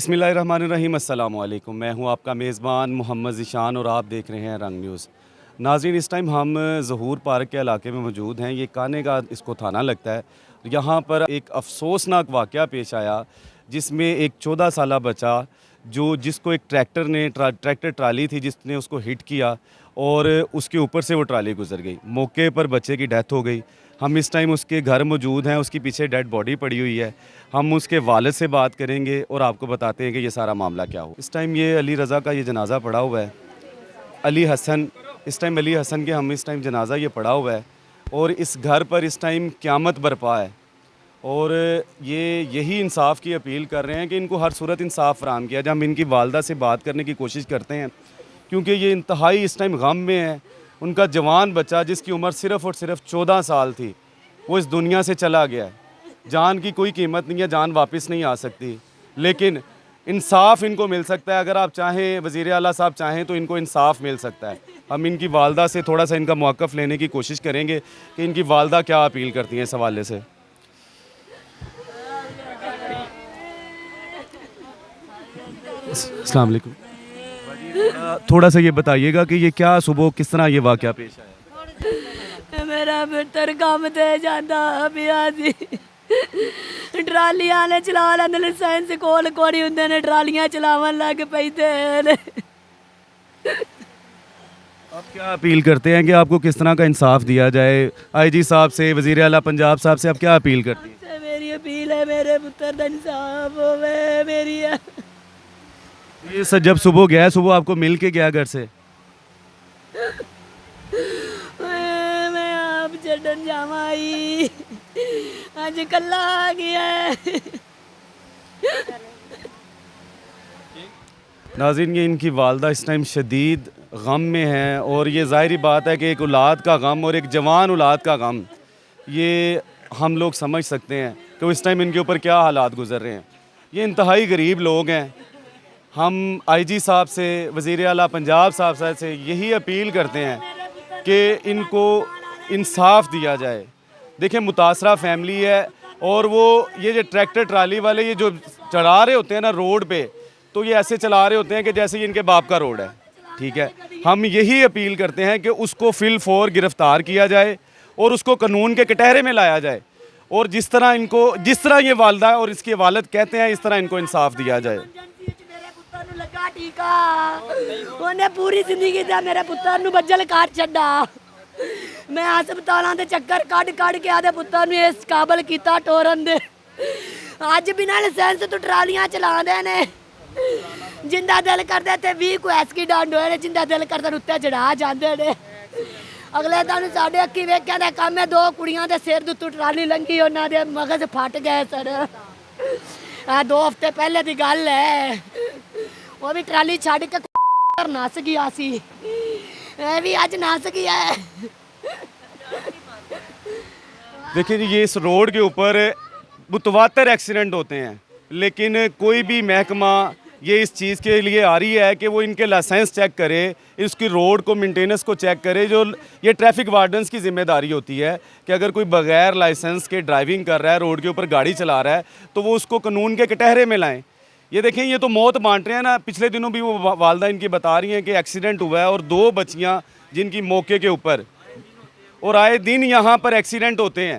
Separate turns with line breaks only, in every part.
बिस्मिल्लाहिर्रहमानिर्रहीम, अस्सलाम वालेकुम। मैं हूं आपका मेज़बान मोहम्मद ज़ीशान और आप देख रहे हैं रंग न्यूज़। नाज़रीन, इस टाइम हम ज़हूर पार्क के इलाके में मौजूद हैं। ये काने का इसको थाना लगता है। यहाँ पर एक अफ़सोसनाक वाक़या पेश आया जिसमें एक 14 साला बच्चा जिसको एक ट्रैक्टर ट्राली थी जिसने उसको हिट किया और उसके ऊपर से वो ट्राली गुज़र गई। मौके पर बच्चे की डेथ हो गई। हम इस टाइम उसके घर मौजूद हैं, उसके पीछे डेड बॉडी पड़ी हुई है। हम उसके वालिद से बात करेंगे और आपको बताते हैं कि ये सारा मामला क्या हुआ। इस टाइम ये अली रज़ा का ये जनाज़ा पड़ा हुआ है। अली हसन, इस टाइम अली हसन के हम इस टाइम जनाज़ा ये पड़ा हुआ है और इस घर पर इस टाइम क़यामत बरपा है और ये यही इंसाफ की अपील कर रहे हैं कि इनको हर सूरत इंसाफ फ़राहम किया जाए। हम इनकी वालदा से बात करने की कोशिश करते हैं क्योंकि ये इंतहाई इस टाइम गम में है। उनका जवान बच्चा जिसकी उम्र सिर्फ़ और सिर्फ 14 साल थी, वो इस दुनिया से चला गया है। जान की कोई कीमत नहीं है, जान वापस नहीं आ सकती, लेकिन इंसाफ इनको मिल सकता है। अगर आप चाहें, वज़ीर आला साहब चाहें तो इनको इंसाफ मिल सकता है। हम इनकी वालदा से थोड़ा सा इनका मौक़िफ़ लेने की कोशिश करेंगे कि इनकी वालदा क्या अपील करती हैं इस हवाले से। अस्सलाम वालेकुम। थोड़ा सा ये बताइएगा कि ये क्या सुबह किस तरह ये वाक़या पेश आया?
मेरा पुत्तर काम ते जांदा पिया सी। ट्रालियां ने चला लैंदे लाइसेंस कोल कोड़ी हुंदे ने, ट्रालियां चलावन लग पैंदे ने।
आप क्या अपील करते हैं कि आपको किस तरह का इंसाफ दिया जाए? आईजी साहब से, वज़ीर आला पंजाब साहब से आप क्या अपील करती हैं?
से मेरी अपील है, मेरे पुत्तर दा इंसाफ होवे मेरी।
ये सर जब सुबह गया, सुबह आपको मिल के गया घर से?
मैं आप छड्डन जावां आई, अज कल्ला आ गया है।
नाज़रीन, ये इनकी वालदा इस टाइम शदीद गम में है और ये ज़ाहिरी बात है कि एक औलाद का गम और एक जवान औलाद का गम, ये हम लोग समझ सकते हैं कि इस टाइम इनके ऊपर क्या हालात गुजर रहे हैं। ये इंतहाई गरीब लोग हैं। हम आईजी साहब से, वज़ीर आला पंजाब साहब से यही अपील करते हैं कि इनको इंसाफ दिया जाए। देखिए, मुतासरा फैमिली है और वो ये जो ट्रैक्टर ट्राली वाले ये जो चढ़ा रहे होते हैं ना रोड पे, तो ये ऐसे चला रहे होते हैं कि जैसे ये इनके बाप का रोड है। ठीक है, हम यही अपील करते हैं कि उसको फिल फोर गिरफ़्तार किया जाए और उसको कानून के कटहरे में लाया जाए और जिस तरह ये वालदा और इसके वालिद कहते हैं इस तरह इनको इंसाफ दिया जाए।
लगा टीका ਉਹਨੇ पूरी जिंदगी ਦਾ मेरे पुत्तर ਨੂੰ ਬੱਜਲ ਕਾਟ ਛੱਡਾ। मैं ਹਸਪਤਾਲਾਂ ਦੇ ਚੱਕਰ ਕੱਢ ਕੇ ਆਦੇ ਪੁੱਤਰ ਨੂੰ ਇਸ ਕਾਬਲ ਕੀਤਾ ਟੋਰਨ ਦੇ। ਅੱਜ ਬਿਨਾਂ ਲਾਇਸੈਂਸ ਤੋਂ ਟਰਾਲੀਆਂ ਚਲਾਉਂਦੇ ਨੇ। ਜਿੰਦਾ ਦਿਲ ਕਰਦਾ ਤੇ 20 ਕੋ ਐਕਸੀਡੈਂਟ ਹੋਏ ਨੇ, ਜਿੰਦਾ ਦਿਲ ਕਰਦਾ ਉੱਤੇ ਚੜਾ ਜਾਂਦੇ ਨੇ। ਅਗਲੇ ਦਿਨ ਸਾਡੇ ਅੱਖੀ ਵੇਖਿਆ ਦਾ ਕੰਮ ਹੈ, 2 ਕੁੜੀਆਂ ਦੇ ਸਿਰ ਦੇ ਉੱਤੋਂ ਟਰਾਲੀ ਲੰਘੀ, ਉਹਨਾਂ ਦੇ ਮਗਜ਼ ਫਟ ਗਏ ਸਰ। ਆ 2 ਹਫ਼ਤੇ ਪਹਿਲੇ ਦੀ ਗੱਲ ਹੈ। ਉਹ ਵੀ ਟਰਾਲੀ ਛੱਡ ਕੇ ਨਸ ਗਿਆ ਸੀ, ਇਹ ਵੀ ਅੱਜ ਨਸ ਗਿਆ है।
देखिए जी, ये इस रोड के ऊपर मुतवातर एक्सीडेंट होते हैं, लेकिन कोई भी महकमा ये इस चीज़ के लिए आ रही है कि वो इनके लाइसेंस चेक करे, इसकी रोड को मेंटेनेंस को चेक करे। जो ये ट्रैफिक वार्डन्स की ज़िम्मेदारी होती है कि अगर कोई बग़ैर लाइसेंस के ड्राइविंग कर रहा है, रोड के ऊपर गाड़ी चला रहा है, तो वो उसको कानून के कटहरे में लाएं। ये देखें, ये तो मौत बांट रहे हैं ना। पिछले दिनों भी वो वालदा इनकी बता रही हैं कि एक्सीडेंट हुआ है और 2 बच्चियाँ जिनकी मौके के ऊपर, और आए दिन यहाँ पर एक्सीडेंट होते हैं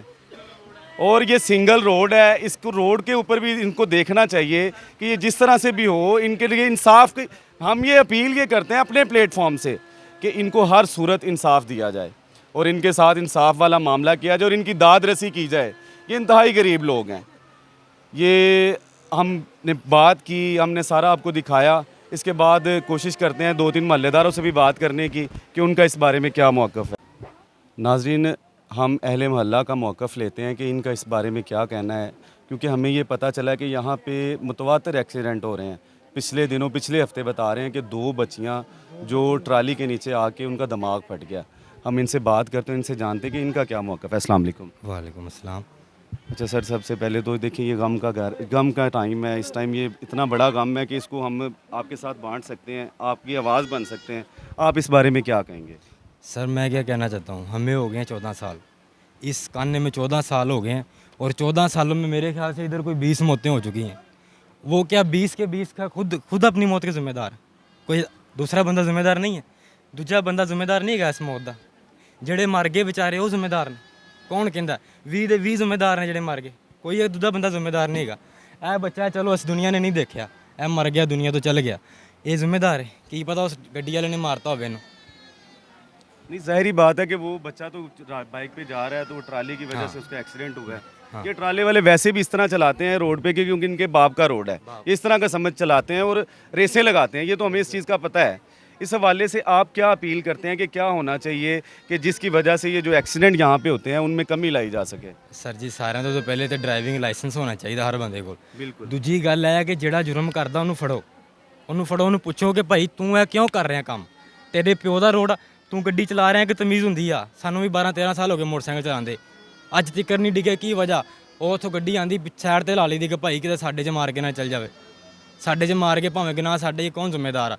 और ये सिंगल रोड है। इसको रोड के ऊपर भी इनको देखना चाहिए कि ये जिस तरह से भी हो, इनके लिए इंसाफ की हम ये अपील ये करते हैं अपने प्लेटफॉर्म से कि इनको हर सूरत इंसाफ दिया जाए और इनके साथ इंसाफ वाला मामला किया जाए और इनकी दाद रसी की जाए। ये इंतहाई गरीब लोग हैं। ये हमने बात की, हमने सारा आपको दिखाया। इसके बाद कोशिश करते हैं 2-3 मोहल्लेदारों से भी बात करने की कि उनका इस बारे में क्या मौक़िफ़ है। नाज़रीन, हम अहले मोहल्ला का मौक़िफ़ लेते हैं कि इनका इस बारे में क्या कहना है, क्योंकि हमें ये पता चला कि यहाँ पे मुतवातर एक्सीडेंट हो रहे हैं। पिछले हफ़्ते बता रहे हैं कि 2 बच्चियाँ जो ट्राली के नीचे आके उनका दिमाग फट गया। हम इनसे बात करते हैं, इनसे जानते हैं कि इनका क्या मौक़िफ़ है। अस्सलाम वालेकुम।
वालेकुम अस्सलाम।
अच्छा सर, सबसे पहले तो देखिए, ये गम का टाइम है। इस टाइम ये इतना बड़ा गम है कि इसको हम आपके साथ बांट सकते हैं, आपकी आवाज़ बन सकते हैं। आप इस बारे में क्या कहेंगे?
सर मैं क्या कहना चाहता हूँ, हमें हो गए हैं 14 साल, इस कान्ने में 14 साल हो गए हैं और 14 सालों में मेरे ख्याल से इधर कोई 20 मौतें हो चुकी हैं वो क्या 20 के 20 का खुद अपनी मौत के जिम्मेदार, कोई दूसरा बंदा जिम्मेदार नहीं है, दूजा बंदा जिम्मेदार नहीं है इस मौत का। ਜਿਹੜੇ ਮਰ ਗਏ ਵਿਚਾਰੇ ਉਹ ਜ਼ਿੰਮੇਦਾਰ ਨੇ, ਕੌਣ ਕਹਿੰਦਾ 20 ਦੇ 20 ਜ਼ਿੰਮੇਦਾਰ ਨੇ ਜਿਹੜੇ ਮਰ ਗਏ, ਕੋਈ ਇੱਕ ਦੂਜਾ ਬੰਦਾ ਜ਼ਿੰਮੇਦਾਰ ਨਹੀਂ ਹੈਗਾ। ਇਹ ਬੱਚਾ ਚਲੋ ਇਸ ਦੁਨੀਆ ਨੇ ਨਹੀਂ ਦੇਖਿਆ, ਇਹ ਮਰ ਗਿਆ ਦੁਨੀਆ ਤੋਂ ਚਲ ਗਿਆ, ਇਹ ਜ਼ਿੰਮੇਦਾਰ ਹੈ, ਕੀ ਪਤਾ ਉਸ ਗੱਡੀ ਵਾਲੇ ਨੇ ਮਾਰਤਾ ਹੋਵੇ ਇਹਨੂੰ।
नहीं ज़ाहिरी बात है कि वो बच्चा तो बाइक पे जा रहा है तो वो ट्राली की वजह से उसका एक्सीडेंट हुआ है। ये ट्राले वाले वैसे भी इस तरह चलाते हैं रोड पे क्योंकि इनके बाप का रोड है, इस तरह का समझ चलाते हैं और रेसें लगाते हैं। ये तो हमें इस चीज़ का पता है। इस हवाले से आप क्या अपील करते हैं कि क्या होना चाहिए कि जिसकी वजह से ये जो एक्सीडेंट यहाँ पे होते हैं उनमें कमी लाई जा सके?
ਸਰ ਜੀ ਸਾਰਿਆਂ ਤੋਂ ਪਹਿਲੇ ਤੇ ਡਰਾਈਵਿੰਗ ਲਾਇਸੈਂਸ ਹੋਣਾ ਚਾਹੀਦਾ ਹਰ ਬੰਦੇ ਕੋਲ।
बिल्कुल।
ਦੂਜੀ ਗੱਲ ਇਹ ਹੈ ਕਿ ਜਿਹੜਾ ਜੁਰਮ ਕਰਦਾ ਉਹਨੂੰ ਫੜੋ, ਉਹਨੂੰ ਪੁੱਛੋ ਕਿ ਭਾਈ ਤੂੰ ਇਹ ਕਿਉਂ ਕਰ ਰਿਹਾ ਕੰਮ, ਤੇਰੇ ਪਿਓ ਦਾ ਰੋਡ, ਤੂੰ ਗੱਡੀ ਚਲਾ ਰਿਹਾ ਕਿ ਤਮੀਜ਼ ਹੁੰਦੀ ਆ। ਸਾਨੂੰ ਵੀ 12-13 ਸਾਲ ਹੋ ਗਏ ਮੋਟਰਸਾਈਕਲ ਚਲਾਉਂਦੇ, ਅੱਜ ਤੱਕ ਨਹੀਂ ਡਿੱਗੇ, ਕੀ ਵਜ੍ਹਾ? ਉਹ ਉੱਥੋਂ ਗੱਡੀ ਆਂਦੀ ਸਾਈਡ ਤੇ ਲਾ ਲਈ ਦੀ ਕਿ ਭਾਈ ਕਿਤੇ ਸਾਡੇ 'ਚ ਮਾਰ ਕੇ ਨਾ ਚੱਲ ਜਾਵੇ, ਸਾਡੇ 'ਚ ਮਾਰ ਕੇ ਭਾਵੇਂ ਕਿ ਨਾ ਸਾਡੇ 'ਚ ਕੌਣ ਜ਼ਿੰਮੇਦਾਰ ਆ।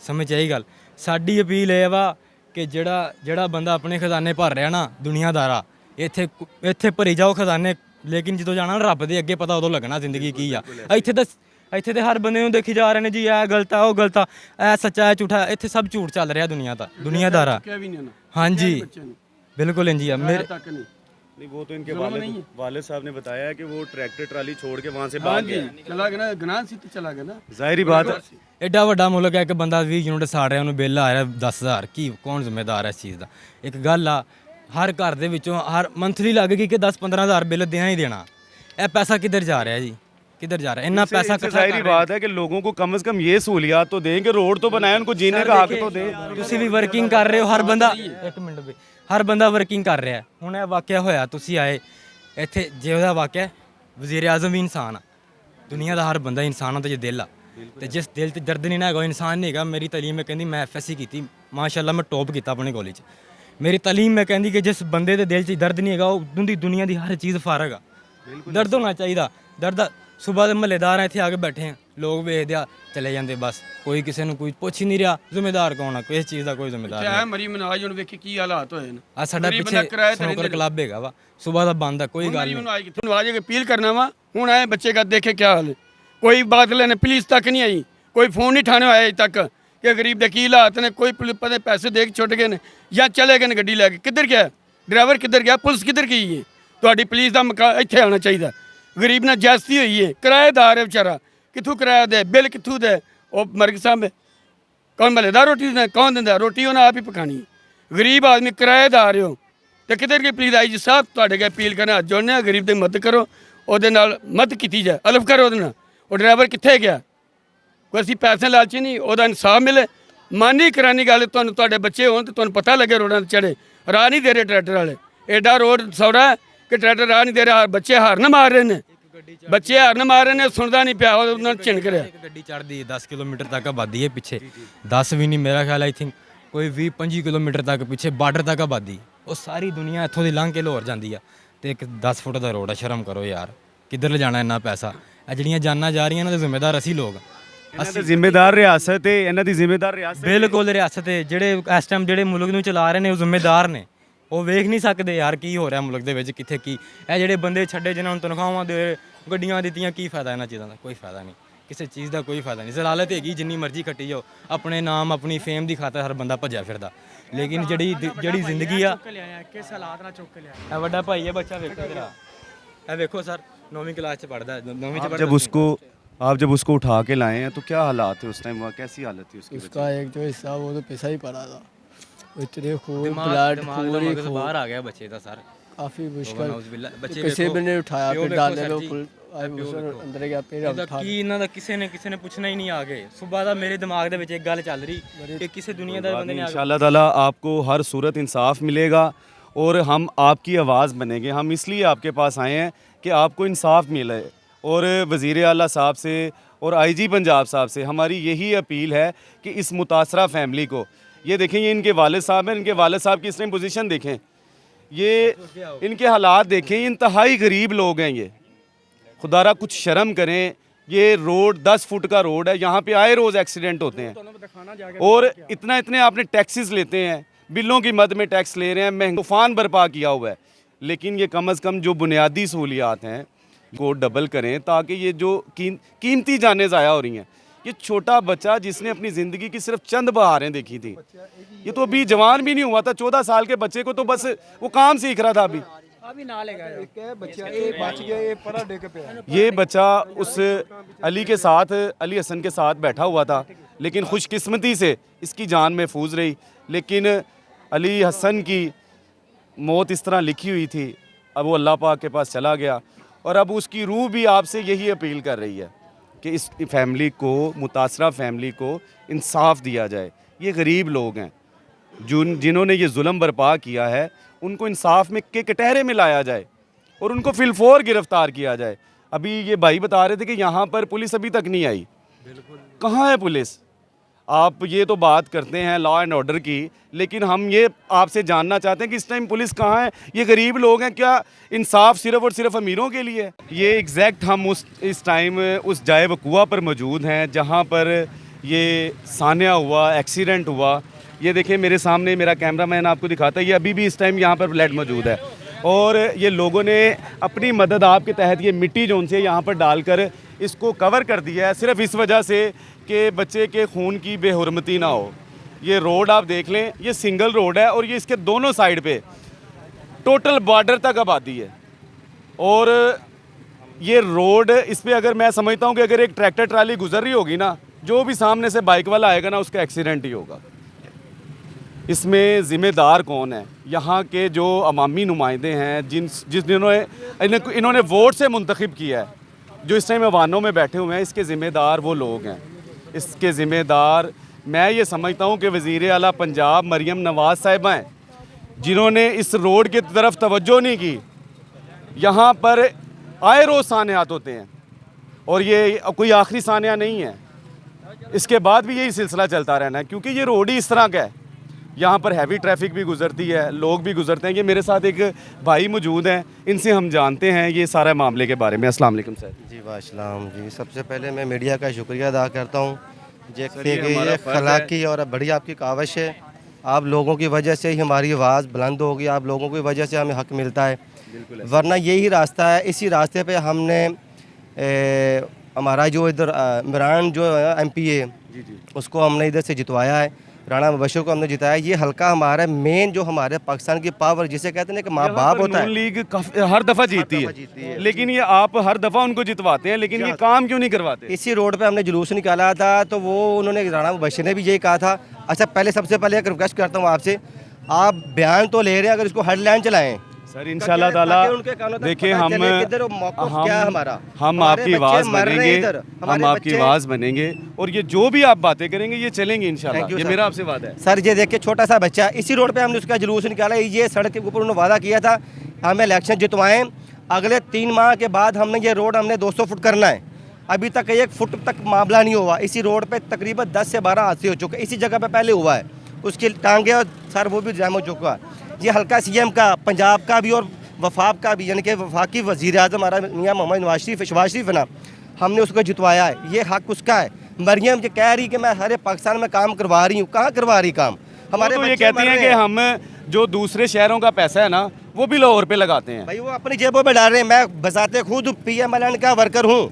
ਸਮਝ ਆਈ ਗੱਲ? ਸਾਡੀ ਅਪੀਲ ਇਹ ਵਾ ਕਿ ਜਿਹੜਾ ਬੰਦਾ ਆਪਣੇ ਖਜ਼ਾਨੇ ਭਰ ਰਿਹਾ ਨਾ ਦੁਨੀਆਦਾਰਾ, ਇੱਥੇ ਭਰੀ ਜਾਓ ਖਜ਼ਾਨੇ, ਲੇਕਿਨ ਜਦੋਂ ਜਾਣਾ ਨਾ ਰੱਬ ਦੇ ਅੱਗੇ ਪਤਾ ਉਦੋਂ ਲੱਗਣਾ ਜ਼ਿੰਦਗੀ ਕੀ ਆ। ਇੱਥੇ ਤੇ ਹਰ ਬੰਦੇ ਨੂੰ ਦੇਖੀ ਜਾ ਰਹੇ ਨੇ ਜੀ ਇਹ ਗਲਤ ਆ ਉਹ ਗਲਤ ਆ, ਇਹ ਸੱਚਾ ਹੈ ਝੂਠਾ, ਇੱਥੇ ਸਭ ਝੂਠ ਚੱਲ ਰਿਹਾ ਦੁਨੀਆਦਾਰਾ। ਹਾਂਜੀ ਬਿਲकुल ਇੰਜੀ ਆ ਮੇਰੇ
नहीं वो तो इनके वालिद साहब ने बताया है कि वो ट्रैक्टर ट्राली छोड़ के वहाँ से भाग गया,
चला गया ना, गनाह से तो चला गया ना।
ज़ाहिरी बात है।
ਐਡਾ ਵੱਡਾ ਮੁਲਕ ਹੈ ਕਿ ਬੰਦਾ 20 ਯੂਨਿਟ ਸਾੜ ਰਿਹਾ, ਉਹਨੂੰ ਬਿੱਲ ਆ ਰਿਹਾ 10,000, ਕੀ ਕੌਣ ਜ਼ਿੰਮੇਦਾਰ ਹੈ ਇਸ ਚੀਜ਼ ਦਾ? ਇੱਕ ਗੱਲ ਆ, ਹਰ ਘਰ ਦੇ ਵਿੱਚੋਂ ਹਰ ਮੰਥਲੀ ਲੱਗ ਗਈ ਕਿ 10-15,000 ਬਿੱਲ ਦੇਣਾ ਹੀ ਦੇਣਾ। ਇਹ ਪੈਸਾ ਕਿੱਧਰ ਜਾ ਰਿਹਾ जी, किधर जा रहा है? इतना पैसा
इससे ज़ाहिरी बात है कि लोगों को कम से कम ये सहूलियात तो दें कि रोड तो बनाए, उनको जीने का हक तो दें।
ਤੁਸੀਂ ਵੀ ਵਰਕਿੰਗ ਕਰ ਰਹੇ ਹੋ, ਹਰ ਬੰਦਾ ਇੱਕ ਮਿੰਟ ਵੀ ਹਰ ਬੰਦਾ ਵਰਕਿੰਗ ਕਰ ਰਿਹਾ। ਹੁਣ ਇਹ ਵਾਕਿਆ ਹੋਇਆ, ਤੁਸੀਂ ਆਏ ਇੱਥੇ, ਜੇ ਉਹਦਾ ਵਾਕਿਆ ਵਜ਼ੀਰ ਆਜ਼ਮ ਵੀ ਇਨਸਾਨ ਆ, ਦੁਨੀਆ ਦਾ ਹਰ ਬੰਦਾ ਇਨਸਾਨਾਂ ਤੇ ਦਿਲ ਆ, ਤੇ ਜਿਸ ਦਿਲ 'ਚ ਦਰਦ ਨਹੀਂ ਨਾ ਹੈਗਾ ਉਹ ਇਨਸਾਨ ਨਹੀਂ ਹੈਗਾ। ਮੇਰੀ ਤਾਲੀਮ ਮੈਂ ਕਹਿੰਦੀ, ਮੈਂ FSC ਕੀਤੀ ਮਾਸ਼ਾਅੱਲਾ, ਮੈਂ ਟੌਪ ਕੀਤਾ ਆਪਣੇ ਕਾਲਜ 'ਚ। ਮੇਰੀ ਤਾਲੀਮ ਮੈਂ ਕਹਿੰਦੀ ਕਿ ਜਿਸ ਬੰਦੇ ਦੇ ਦਿਲ 'ਚ ਦਰਦ ਨਹੀਂ ਹੈਗਾ ਉਹ ਦੁਨੀਆ ਦੀ ਹਰ ਚੀਜ਼ ਫਾਰਗ ਆ। ਦਰਦ ਹੋਣਾ ਚਾਹੀਦਾ, ਦਰਦ ਸੁਬਾਹ ਦੇ ਮਹੱਲੇਦਾਰ ਇੱਥੇ ਆ ਕੇ ਬੈਠੇ ਆ, ਲੋਕ ਵੇਖਦੇ ਆ ਚਲੇ ਜਾਂਦੇ ਬਸ, ਕੋਈ ਕਿਸੇ ਨੂੰ ਕੋਈ ਪੁੱਛ ਹੀ ਨਹੀਂ ਰਿਹਾ ਜ਼ਿੰਮੇਦਾਰ ਕੌਣ ਆ, ਕੋਈ ਚੀਜ਼ ਦਾ ਕੋਈ ਜ਼ਿੰਮੇਦਾਰ ਨਹੀਂ।
ਮਰੀ ਮਨਾਜ ਹੁਣ ਵੇਖੀ ਕੀ ਹਾਲਾਤ ਹੋਏ ਨੇ।
ਆ ਸਾਡਾ ਪਿੱਛੇ ਸਨੋਕਰ ਕਲੱਬ ਹੈਗਾ ਵਾ, ਸੁਬਾਹ ਦਾ ਬੰਦ ਆ, ਕੋਈ ਗੱਲ ਨਹੀਂ।
आज ਤੁਹਾਨੂੰ आज अपील करना वा, हूँ आए बच्चे का देखे क्या हाल है, कोई बात लेने पुलिस तक नहीं आई, कोई फोन नहीं ठाने आया अज तक कि गरीब के की हालात ने, कोई पता पैसे दे के छुट गए ने या चले गए गड्डी लैके, किधर गया ड्राइवर, किधर गया पुलिस, किधर गई है? ਤੁਹਾਡੀ ਪੁਲਿਸ ਦਾ ਇੱਥੇ ਆਉਣਾ ਚਾਹੀਦਾ। ਗਰੀਬ ਨਾਲ ਜਾਸਤੀ ਹੋਈ ਹੈ, ਕਿਰਾਏਦਾਰ ਹੈ ਵਿਚਾਰਾ, ਕਿੱਥੋਂ ਕਿਰਾਇਆ ਦੇ, ਬਿੱਲ ਕਿੱਥੋਂ ਦੇ, ਉਹ ਮਰਗ ਸਾਹਿਬ ਕੌਣ ਮਹੱਲੇਦਾਰ ਰੋਟੀ ਦਿੰਦਾ, ਕੌਣ ਦਿੰਦਾ? ਰੋਟੀ ਉਹਨਾਂ ਆਪ ਹੀ ਪਕਾਣੀ। ਗਰੀਬ ਆਦਮੀ ਕਿਰਾਏਦਾਰ ਹੋ ਤੇ ਕਿਧਰ ਗਈ ਪੁਲਿਸ? ਆਈ ਜੀ ਸਾਹਿਬ ਤੁਹਾਡੇ ਅੱਗੇ ਅਪੀਲ ਕਰਨਾ, ਹੱਥ ਜੋੜਨੇ ਆ, ਗਰੀਬ ਦੀ ਮਦਦ ਕਰੋ, ਉਹਦੇ ਨਾਲ ਮਦਦ ਕੀਤੀ ਜਾਏ, ਅਲਫ ਕਰੋ ਉਹਦੇ ਨਾਲ। ਉਹ ਡਰਾਈਵਰ ਕਿੱਥੇ ਗਿਆ? ਕੋਈ ਅਸੀਂ ਪੈਸੇ ਲਾਲਚੀ ਨਹੀਂ, ਉਹਦਾ ਇਨਸਾਫ ਮਿਲੇ। ਮਾਨੀ ਕਰਾਨੀ ਗੱਲ, ਤੁਹਾਨੂੰ ਤੁਹਾਡੇ ਬੱਚੇ ਹੋਣ ਤੇ ਤੁਹਾਨੂੰ ਪਤਾ ਲੱਗੇ ਰੋਡਾਂ 'ਤੇ ਚੜੇ, ਰਾਹ ਨਹੀਂ ਦੇ ਰਹੇ ਟਰੈਕਟਰ ਵਾਲੇ, ਐਡਾ ਰੋਡ ਸੌੜਾ ਕਿ ਟਰੈਕਟਰ ਰਾਹ ਨਹੀਂ ਦੇ ਰਿਹਾ, ਬੱਚੇ ਹਾਰਨ ਮਾਰ ਰਹੇ ਨੇ, ਬੱਚੇ ਹਾਰਨ ਮਾਰ ਰਹੇ ਨੇ, ਸੁਣਦਾ ਨਹੀਂ ਪਿਆ, ਉਹਨਾਂ ਨੂੰ ਝਿਣਕ ਰਿਹਾ।
ਗੱਡੀ ਚੜਦੀ 10 ਕਿਲੋਮੀਟਰ ਤੱਕ ਆਬਾਦੀ ਹੈ ਪਿੱਛੇ, 10 ਵੀ ਨਹੀਂ ਮੇਰਾ ਖਿਆਲ, ਆਈ ਥਿੰਕ ਕੋਈ 20-25 ਕਿਲੋਮੀਟਰ ਤੱਕ ਪਿੱਛੇ ਬਾਰਡਰ ਤੱਕ ਆਬਾਦੀ। ਉਹ ਸਾਰੀ ਦੁਨੀਆ ਇੱਥੋਂ ਦੀ ਲੰਘ ਕੇ ਲਾਹੌਰ ਜਾਂਦੀ ਆ, ਤੇ ਇੱਕ 10 ਫੁੱਟ ਦਾ ਰੋਡ ਆ। ਸ਼ਰਮ ਕਰੋ ਯਾਰ, ਕਿੱਧਰ ਲਿਜਾਣਾ ਇੰਨਾ ਪੈਸਾ? ਇਹ ਜਿਹੜੀਆਂ ਜਾਨਾਂ ਜਾ ਰਹੀਆਂ ਇਹਨਾਂ ਦੇ ਜ਼ਿੰਮੇਦਾਰ ਅਸੀਂ ਲੋਕ।
ਅਸੀਂ ਜ਼ਿੰਮੇਦਾਰ ਰਿਆਸਤ ਹੈ, ਇਹਨਾਂ ਦੀ ਜ਼ਿੰਮੇਦਾਰ ਰਿਆਸਤ
ਬਿਲਕੁਲ ਰਿਆਸਤ ਹੈ। ਜਿਹੜੇ ਇਸ ਟਾਈਮ ਜਿਹੜੇ ਮੁਲਕ ਨੂੰ ਚਲਾ ਰਹੇ ਨੇ ਉਹ ਜ਼ਿੰਮੇਦਾਰ ਨੇ, ਉਹ ਵੇਖ ਨਹੀਂ ਸਕਦੇ ਯਾਰ ਕੀ ਹੋ ਰਿਹਾ ਮੁਲਕ ਦੇ ਵਿੱਚ, ਕਿੱਥੇ ਕੀ। ਇਹ ਜਿਹੜੇ ਬੰਦੇ ਛੱਡੇ ਜਿਨ੍ਹਾਂ ਨੂੰ ਤਨਖਾਹਾਂ ਦੇ ਗੱਡੀਆਂ ਦਿੱਤੀਆਂ, ਕੀ ਫਾਇਦਾ ਇਹਨਾਂ ਚੀਜ਼ਾਂ ਦਾ? ਕੋਈ ਫਾਇਦਾ ਨਹੀਂ, ਕਿਸੇ ਚੀਜ਼ ਦਾ ਕੋਈ ਫਾਇਦਾ ਨਹੀਂ। ਜ਼ਲਾਲਤ ਹੈਗੀ, ਜਿੰਨੀ ਮਰਜ਼ੀ ਖੱਟੀ ਜਾਓ, ਆਪਣੇ ਨਾਮ ਆਪਣੀ ਫੇਮ ਦੀ ਖਾਤਰ ਹਰ ਬੰਦਾ ਭੱਜਿਆ ਫਿਰਦਾ, ਲੇਕਿਨ ਜਿਹੜੀ ਜ਼ਿੰਦਗੀ ਆ ਕਿਸ ਹਾਲਾਤ ਨਾਲ ਚੁੱਕ ਕੇ ਲਿਆ। ਇਹ ਵੱਡਾ ਭਾਈ ਹੈ, ਬੱਚਾ ਵੇਖੋ ਤੇਰਾ, ਇਹ ਵੇਖੋ ਸਰ 9ਵੀਂ क्लास ਚ पढ़ता है, 9वीं ਚ
आप जब उसको उठा के लाए हैं तो क्या हालात थे उस टाइम, वहाँ कैसी हालत थी उसकी?
उसका एक जो हिस्सा वो तो पैसा ही पड़ा था, इतने खून
दिमाग
ब्लड
दिमाग
पूरी
मगज बाहर आ गया बच्चे का सर।
काफी मुश्किल,
बच्चे
किसी भी ने उठाया,
यो
फिर
देखो
डालने
सर
में
जी,
अंदर गया, फिर
ਇਹਦਾ ਕੀ ਇਹਨਾਂ ਦਾ ਕਿਸੇ ਨੇ ਪੁੱਛਣਾ ਹੀ ਨਹੀਂ ਆ ਕੇ। ਸੁਬਾਹ ਦਾ ਮੇਰੇ ਦਿਮਾਗ ਦੇ ਵਿੱਚ ਇੱਕ ਗੱਲ ਚੱਲ ਰਹੀ ਕਿ ਕਿਸੇ ਦੁਨੀਆ ਦੇ ਬੰਦੇ ਨੇ
इंशाल्लाह ताला आपको हर सूरत इंसाफ मिलेगा और हम आपकी आवाज़ बनेंगे। हम इसलिए आपके पास आए हैं कि आपको इंसाफ मिले, और वज़ीर आला साहब से और IG पंजाब साहब से हमारी यही अपील है कि इस मुतासरा फैमिली को, ये देखें, ये इनके वालिद साहब हैं, इनके वालिद साहब की इस टाइम पोजीशन देखें, ये इनके हालात देखें, इंतहाई गरीब लोग हैं ये। खुदारा कुछ शर्म करें, ये रोड 10 फुट का रोड है, यहाँ पे आए रोज़ एक्सीडेंट होते हैं, और इतने आपने टैक्सेस लेते हैं, बिलों की मद में टैक्स ले रहे हैं, महंगा तूफ़ान बर्पा किया हुआ है, लेकिन ये कम अज़ कम जो बुनियादी सहूलियात हैं को डबल करें ताकि ये जो कीमती जानें ज़ाया हो रही हैं। ये छोटा बच्चा जिसने अपनी ज़िंदगी की सिर्फ चंद बहारें देखी थी, ये तो अभी जवान भी नहीं हुआ था। 14 साल के बच्चे को तो बस वो काम सीख रहा था अभी। ये बच्चा उस अली के साथ, अली हसन के साथ बैठा हुआ था, लेकिन खुशकिस्मती से इसकी जान महफूज रही। लेकिन अली हसन की मौत इस तरह लिखी हुई थी, अब वो अल्लाह पाक के पास चला गया और अब उसकी रूह भी आपसे यही अपील कर रही है कि इस फैमिली को, मुतासरा फैमिली को इंसाफ दिया जाए। ये गरीब लोग हैं जिन्होंने ये जुल्म बर्पा किया है, उनको इंसाफ में के कटहरे में लाया जाए और उनको फिलफौर गिरफ्तार किया जाए। अभी ये भाई बता रहे थे कि यहाँ पर पुलिस अभी तक नहीं आई। कहाँ है पुलिस? आप ये तो बात करते हैं लॉ एंड ऑर्डर की, लेकिन हम ये आपसे जानना चाहते हैं कि इस टाइम पुलिस कहाँ है? ये गरीब लोग हैं, क्या इंसाफ सिर्फ और सिर्फ अमीरों के लिए है? ये एग्जैक्ट हम इस टाइम उस जाए वक़ुआ पर मौजूद हैं जहाँ पर ये सान्या हुआ, एक्सीडेंट हुआ। ये देखिए मेरे सामने, मेरा कैमरामैन आपको दिखाता है, ये अभी भी इस टाइम यहाँ पर ब्लड मौजूद है और ये लोगों ने अपनी मदद आपके तहत ये मिट्टी जो उनसे यहाँ पर डालकर इसको कवर कर दिया है, सिर्फ इस वजह से कि बच्चे के खून की बेहुरमती ना हो। ये रोड आप देख लें, ये सिंगल रोड है और ये इसके दोनों साइड पे टोटल बॉर्डर तक आबादी है और ये रोड, इस पर अगर मैं समझता हूँ कि अगर एक ट्रैक्टर ट्राली गुजर रही होगी ना, जो भी सामने से बाइक वाला आएगा ना, उसका एक्सीडेंट ही होगा। इसमें ज़िम्मेदार कौन है? यहाँ के जो अवामी नुमाइंदे हैं, इन्होंने वोट से मुंतखब किया है, जो इस टाइम ऐवानों में बैठे हुए हैं, इसके ज़िम्मेदार वो लोग हैं। इसके ज़िम्मेदार मैं ये समझता हूँ कि वज़ीर आला पंजाब मरियम नवाज़ साहिबा हैं, जिन्होंने इस रोड की तरफ तवज्जो नहीं की। यहाँ पर आए रोज़ सानियात होते हैं और ये कोई आखिरी सानिया नहीं है, इसके बाद भी यही सिलसिला चलता रहना है क्योंकि ये रोड ही इस तरह का है। यहाँ पर हैवी ट्रैफिक भी गुजरती है, लोग भी गुजरते हैं। ये मेरे साथ एक भाई मौजूद हैं, इनसे हम जानते हैं ये सारा मामले के बारे में। अस्सलाम वालेकुम सर।
जी वासलाम जी। सबसे पहले मैं मीडिया का शुक्रिया अदा करता हूँ
ये हमारा
ये
फ़र्ज़ है।
खलाकी और बड़ी आपकी काविश है। आप लोगों की वजह से ही हमारी आवाज़ बुलंद होगी, आप लोगों की वजह से हमें हक मिलता है, वरना यही रास्ता है। इसी रास्ते पे हमने हमारा जो इधर इमरान जो MP है, उसको हमने इधर से जितवाया है, राणा मुबशर को हमने जिताया। ये हल्का हमारा मेन जो हमारे पाकिस्तान की पावर जिसे कहते हैं ना कि माँ बाप होता है,
नून लीग हर दफ़ा जीतती है, लेकिन ये आप हर दफ़ा उनको जितवाते हैं, लेकिन ये काम क्यों नहीं करवाते?
इसी रोड पे हमने जुलूस निकाला था तो वो उन्होंने, राणा मुबशर ने भी यही कहा था। अच्छा पहले सबसे पहले एक रिक्वेस्ट करता हूँ आपसे, आप बयान तो ले रहे हैं, अगर इसको हेडलाइन चलाएं
सर इंशाल्लाह ताला। देखिए हम आपकी आवाज़ बनेंगे, हम आपकी आवाज़ बनेंगे और ये जो भी आप बातें करेंगे ये चलेंगे इंशाल्लाह। ये मेरा आपसे वादा है
सर। ये देखिए छोटा सा बच्चा, इसी रोड पे हमने उसका जुलूस निकाला। ये सड़क के ऊपर उन्होंने वादा किया था हमें इलेक्शन जितवाएं, अगले 3 माह के बाद हमने ये रोड हमने 200 फुट करना है। अभी तक 1 फुट तक मामला नहीं हुआ। इसी रोड पे तकरीबन 10 से 12 हादसे हो चुके। इसी जगह पे पहले हुआ है, उसकी टांगे और सर वो भी जाम हो चुका है। ये हल्का CM का, पंजाब का भी और वफाक का भी, यानी कि वफाकी वज़ीर आज़म हमारा मियाँ मोहम्मद नवाज शरीफ है ना, हमने उसको जितवाया है। ये हक उसका है। मरियम ये कह रही कि मैं सारे पाकिस्तान में काम करवा रही हूँ, कहाँ करवा रही काम? हमारे
तो ये कहती हैं कि हम जो दूसरे शहरों का पैसा है ना वो भी लाहौर पे लगाते हैं।
भाई वो अपनी जेबों में डाल रहे हैं। मैं बजाते खुद PMLN का वर्कर हूँ,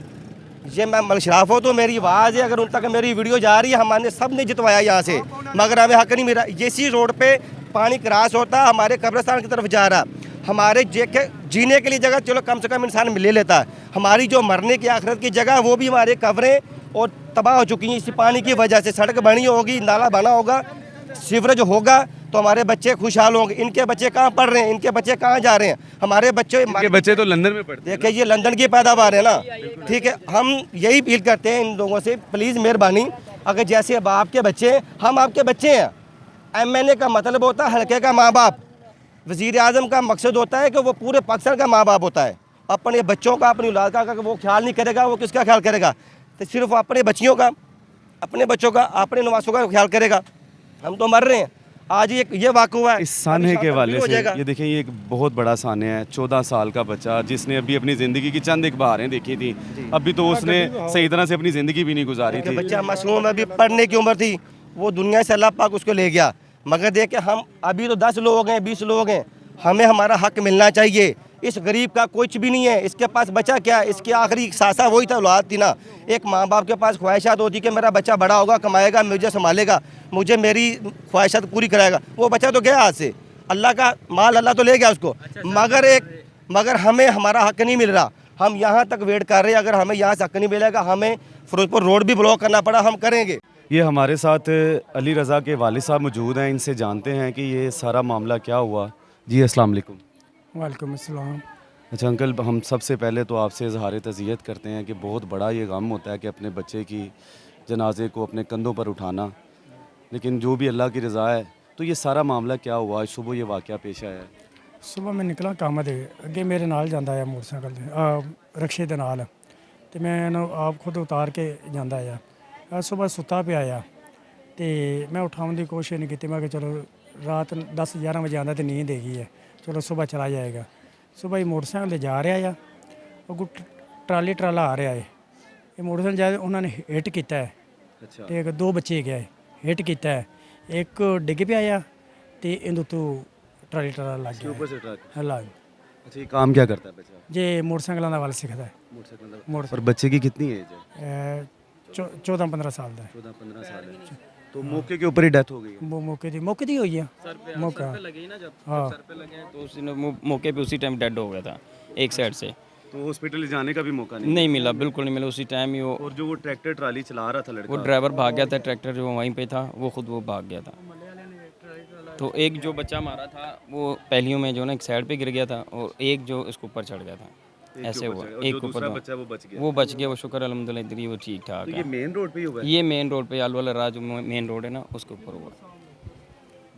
ये मैं मलशराफ हो तो मेरी आवाज़ है, अगर उन तक मेरी वीडियो जा रही है, हमारे सब ने जितवाया यहाँ से, मगर हमें हक नहीं मिला। इसी रोड पे पानी क्रॉस होता हमारे कब्रिस्तान की तरफ जा रहा, हमारे जीने के लिए जगह चलो कम से कम इंसान ले लेता है, हमारी जो मरने की आखिरत की जगह वो भी हमारे कब्रें और तबाह हो चुकी हैं इसी पानी की वजह से। सड़क बनी होगी, नाला बना होगा, सीवरेज होगा तो हमारे बच्चे खुशहाल होंगे। इनके बच्चे कहाँ पढ़ रहे हैं, इनके बच्चे कहाँ जा रहे हैं? हमारे बच्चे
तो लंदन में पढ़ते हैं।
देखिए ये लंदन की पैदावार है ना, ठीक है। हम यही अपील करते हैं इन लोगों से, प्लीज़ मेहरबानी, अगर जैसे अब आपके बच्चे, हम आपके बच्चे हैं। MNA का मतलब होता है हल्के का माँ बाप, वज़ीर आज़म का मकसद होता है कि वो पूरे पाकिस्तान का माँ बाप होता है। अपने बच्चों का, अपनी औलाद का वो ख्याल नहीं करेगा, वो किसका ख्याल करेगा? तो सिर्फ अपने बच्चियों का, अपने बच्चों का, अपने नवासों का ख्याल करेगा। हम तो मर रहे हैं। आज ये वाक़या हुआ है
इस सान्हे के वाले से। ये देखें ये एक बहुत बड़ा सान्हे है, 14 साल का बच्चा जिसने अभी अपनी ज़िंदगी की चंद एक बहारें देखी थी, अभी तो उसने सही तरह से अपनी ज़िंदगी भी नहीं गुजारी थी।
बच्चा मासूम, अभी पढ़ने की उम्र थी, वो दुनिया से अल्लाह पाक उसको ले गया। मगर देखे हम अभी तो 10 लोग हैं, 20 लोग हैं, हमें हमारा हक मिलना चाहिए। इस गरीब का कुछ भी नहीं है, इसके पास बचा क्या, इसकी आखिरी सासा वही था, औलाद थी ना। एक माँ बाप के पास ख्वाहिशात होती कि मेरा बच्चा बड़ा होगा, कमाएगा, मुझे संभालेगा, मुझे मेरी ख्वाहिशात पूरी कराएगा। वो बच्चा तो गया हाथ से, अल्लाह का माल अल्लाह तो ले गया उसको। मगर हमें हमारा हक नहीं मिल रहा। हम यहाँ तक वेट कर रहे हैं, अगर हमें यहाँ से हक नहीं मिलेगा, हमें फिरोजपुर रोड भी ब्लॉक करना पड़ा, हम करेंगे।
ये हमारे साथ अली रज़ा के वालिद साहब मौजूद हैं, इनसे जानते हैं कि ये सारा मामला क्या हुआ। जी अस्सलाम वालेकुम।
वालेकुम अस्सलाम।
अच्छा अंकल, हम सबसे पहले तो आपसे इजहार तज़ियत करते हैं कि बहुत बड़ा ये गम होता है कि अपने बच्चे की जनाजे को अपने कंधों पर उठाना, लेकिन जो भी अल्लाह की रज़ा है। तो ये सारा मामला क्या हुआ, आज सुबह ये वाक़या पेश आया है?
सुबह मैं निकला काम ते अगे मेरे नाल जांदा है मोटरसाइकिल ते रक्शे दे नाल, ते मैं इहनूं आप खुद उतार के जांदा आ। सुबह सुत्ता पिया आ ते मैं उठाउण दी कोशिश नहीं की। मैं कि चलो रात 10-11 बजे आंदा ते नींद हैगी है, चलो सुबह चला जाएगा। सुबह ही मोटरसाइकिल ते जा रहा है, अगों ट्राला आ रहा है। ये मोटरसाइकिल जाए उन्होंने हिट किया है,
अच्छा।
ते 2 बच्चे गए हिट किया है, एक डिग पिया आ ते इंदू तो ट्राला लग गया
ऊपर से ट्रक।
लग।
अच्छा, ये काम क्या करता है बच्चा?
जे मोटरसाइकिलों का वाल सीखता है।
मोटरसाइकिल। और बच्चे की कितनी एज है?
14-15 साल का है।
14-15 साल है। तो मौके के ऊपर ही डेथ हो गई है?
वो मौके दी हुई है। मौका
लगे ना जब
हाँ
सर पे लगे तो मौके पे उसी टाइम डेड हो गया था एक साइड से।
तो हॉस्पिटल जाने का भी मौका नहीं?
नहीं मिला, बिल्कुल नहीं मिला। उसी टाइम ही
और जो वो ट्रैक्टर ट्राली चला रहा था लड़का,
वो ड्राइवर भाग गया था, ट्रैक्टर जो वहीं पे था वो खुद वो भाग गया था। तो एक जो बच्चा मारा था वो पहलियों में जो ना एक साइड पे गिर गया था, और एक जो इसके ऊपर चढ़ गया था, ऐसे हुआ। एक
जो
ऊपर
दूसरा
दो।
बच्चा वो बच गया।
वो बच गया, वो शुक्र अल्हम्दुलिल्लाह, इधर ही वो ठीक ठाक
तो ये
है।
मेन रोड पे ही हुआ है?
ये मेन रोड पे आलू वाला राज मेन रोड है ना, उसके ऊपर हुआ।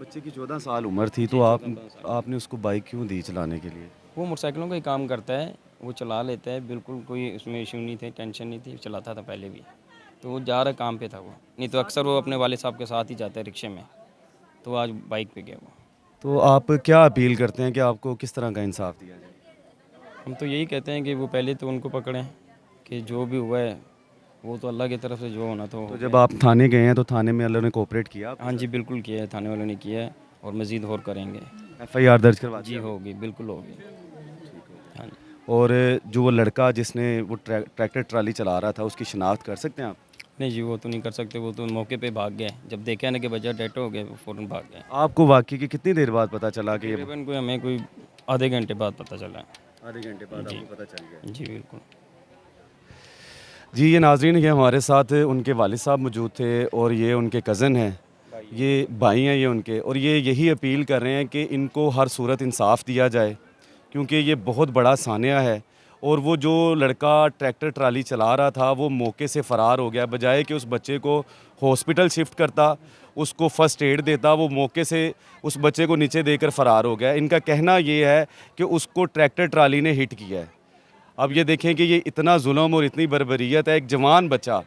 बच्चे की 14 साल उम्र थी, तो आपने उसको बाइक क्यों दी चलाने के लिए?
वो मोटरसाइकिलों का ही काम करता है, वो चला लेता है, बिल्कुल कोई उसमें इशू नहीं थे, टेंशन नहीं थी, चलाता था पहले भी। तो वो जा रहा काम पे था वो, नहीं तो अक्सर वो अपने वाले साहब के साथ ही जाता है रिक्शे में, तो आज बाइक पे गया वो।
तो आप क्या अपील करते हैं कि आपको किस तरह का इंसाफ दिया जाए?
हम तो यही कहते हैं कि वो पहले तो उनको पकड़ें, कि जो भी हुआ है वो तो अल्लाह की तरफ से जो होना तो
तो जब आप थाने गए हैं तो थाने में अल्लाह ने कोऑपरेट किया आपके
हाँ जी बिल्कुल किया है, थाने वालों ने किया है, और मज़ीद और करेंगे।
साथ? FIR दर्ज करवा
जी
दी?
होगी, बिल्कुल होगी। हाँ जी।
और जो वो लड़का जिसने वो ट्रैक्टर ट्राली चला रहा था, उसकी शिनाख्त कर सकते हैं आप?
नहीं जी, वो तो नहीं कर सकते, वो तो मौके पे भाग गए। जब देखा ना कि बच्चा डेड हो गया, वो फ़ौरन भाग गए।
आपको वाकई की कितनी देर बाद पता चला कि ये?
तकरीबन कोई हमें कोई आधे घंटे बाद पता चला।
आधे घंटे बाद आपको पता चल गया?
जी बिल्कुल।
जी ये नाज़रीन, ये हमारे साथ उनके वालिद साहब मौजूद थे, और ये उनके कज़न हैं, ये भाई हैं ये उनके, और ये यही अपील कर रहे हैं कि इनको हर सूरत इंसाफ दिया जाए, क्योंकि ये बहुत बड़ा सानिया है। और वो जो लड़का ट्रैक्टर ट्राली चला रहा था वो मौके से फ़रार हो गया, बजाय कि उस बच्चे को हॉस्पिटल शिफ्ट करता, उसको फ़र्स्ट एड देता, वो मौके से उस बच्चे को नीचे देकर फ़रार हो गया। इनका कहना ये है कि उसको ट्रैक्टर ट्राली ने हिट किया है। अब ये देखें कि ये इतना जुल्म और इतनी बर्बरियत है। एक जवान बच्चा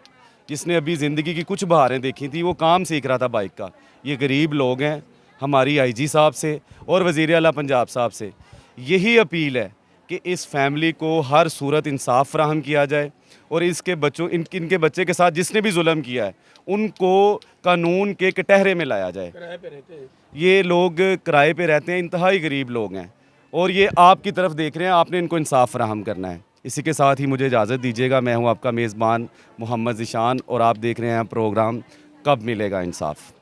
जिसने अभी ज़िंदगी की कुछ बहारें देखी थी, वो काम सीख रहा था बाइक का। ये गरीब लोग हैं। हमारी IG साहब से और वज़ीर आला पंजाब साहब से यही अपील है कि इस फैमिली को हर सूरत इंसाफ फराहम किया जाए, और इसके बच्चों इनके बच्चे के साथ जिसने भी जुल्म किया है उनको कानून के कटहरे में लाया जाए। ये लोग किराए पे रहते हैं, इंतहाई गरीब लोग हैं, और ये आपकी तरफ देख रहे हैं, आपने इनको इंसाफ फराहम करना है। इसी के साथ ही मुझे इजाज़त दीजिएगा। मैं हूँ आपका मेज़बान मोहम्मद ज़िशान, और आप देख रहे हैं प्रोग्राम कब मिलेगा इंसाफ।